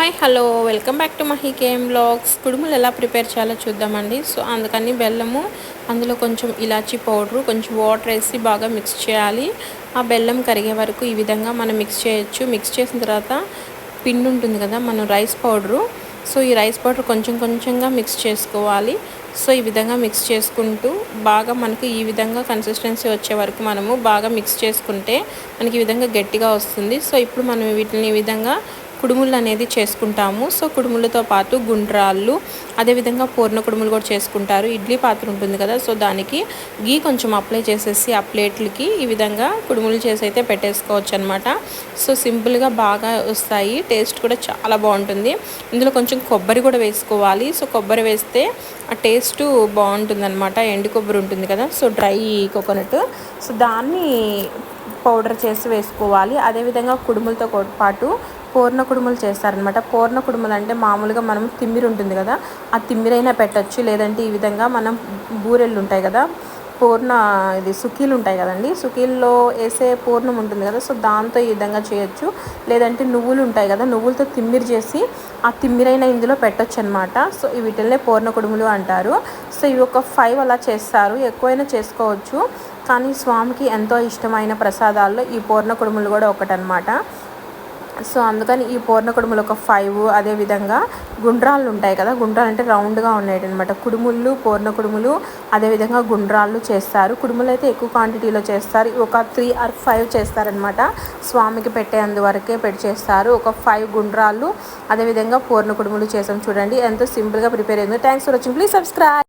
Hi hello welcome back to Mahi KM vlogs. కుడుములు ఎలా prepare చేయాలో చూద్దామండి. సో అందుకని బెల్లము, అందులో కొంచెం ఇలాచీ పౌడరు, కొంచెం వాటర్ వేసి బాగా మిక్స్ చేయాలి. ఆ బెల్లం కరిగే వరకు ఈ విధంగా మనం మిక్స్ చేయొచ్చు. మిక్స్ చేసిన తర్వాత పిండి ఉంటుంది కదా, మనం రైస్ పౌడరు. సో ఈ రైస్ పౌడర్ కొంచెం కొంచెంగా మిక్స్ చేసుకోవాలి. సో ఈ విధంగా మిక్స్ చేసుకుంటూ బాగా మనకు ఈ విధంగా కన్సిస్టెన్సీ వచ్చే వరకు మనము బాగా మిక్స్ చేసుకుంటే మనకి ఈ విధంగా గట్టిగా వస్తుంది. సో ఇప్పుడు మనం వీటిని ఈ విధంగా కుడుములు అనేది చేసుకుంటాము. సో కుడుములతో పాటు గుండ్రాళ్ళు, అదేవిధంగా పూర్ణ కుడుములు కూడా చేసుకుంటారు. ఇడ్లీ పాత్ర ఉంటుంది కదా, సో దానికి గీ కొంచెం అప్లై చేసేసి ఆ ప్లేట్లకి ఈ విధంగా కుడుములు చేసి అయితే పెట్టేసుకోవచ్చు అనమాట. సో సింపుల్గా బాగా వస్తాయి, టేస్ట్ కూడా చాలా బాగుంటుంది. ఇందులో కొంచెం కొబ్బరి కూడా వేసుకోవాలి. సో కొబ్బరి వేస్తే ఆ టేస్ట్ బాగుంటుంది అనమాట. ఎండు కొబ్బరి ఉంటుంది కదా, సో డ్రై కోకోనట్, సో దాన్ని పౌడర్ చేసి వేసుకోవాలి. అదేవిధంగా కుడుములతో పాటు పూర్ణ కుడుములు చేస్తారనమాట. పూర్ణ కుడుములు అంటే మామూలుగా మనం తిమ్మిరి ఉంటుంది కదా, ఆ తిమ్మిరైనా పెట్టచ్చు. లేదంటే ఈ విధంగా మనం బూరెళ్ళు ఉంటాయి కదా, పూర్ణ ఇది సుకీలు ఉంటాయి కదండి, సుకీల్లో వేసే పూర్ణం ఉంటుంది కదా, సో దాంతో ఈ విధంగా చేయొచ్చు. లేదంటే నువ్వులు ఉంటాయి కదా, నువ్వులతో తిమ్మిరి చేసి ఆ తిమ్మిరైనా ఇందులో పెట్టచ్చు అనమాట. సో వీటిల్నే పూర్ణ కుడుములు అంటారు. సో ఇవి ఒక 5 అలా చేస్తారు, ఎక్కువైనా చేసుకోవచ్చు. కానీ స్వామికి ఎంతో ఇష్టమైన ప్రసాదాల్లో ఈ పూర్ణ కుడుములు కూడా ఒకటనమాట. సో అందుకని ఈ పూర్ణ కుడుములు ఒక 5, అదేవిధంగా గుండ్రాళ్ళు ఉంటాయి కదా, గుండ్రాలు అంటే రౌండ్గా ఉన్నాయి అనమాట. కుడుములు, పూర్ణ కుడుములు, అదేవిధంగా గుండ్రాళ్ళు చేస్తారు. కుడుములు అయితే ఎక్కువ క్వాంటిటీలో చేస్తారు, ఒక 3 or 5 చేస్తారనమాట. స్వామికి పెట్టేందువరకే చేస్తారు. ఒక 5 గుండ్రాళ్ళు, అదేవిధంగా పూర్ణ కుడుములు చేసాం. చూడండి ఎంత సింపుల్గా ప్రిపేర్ అయిందో. Thanks for watching, please subscribe.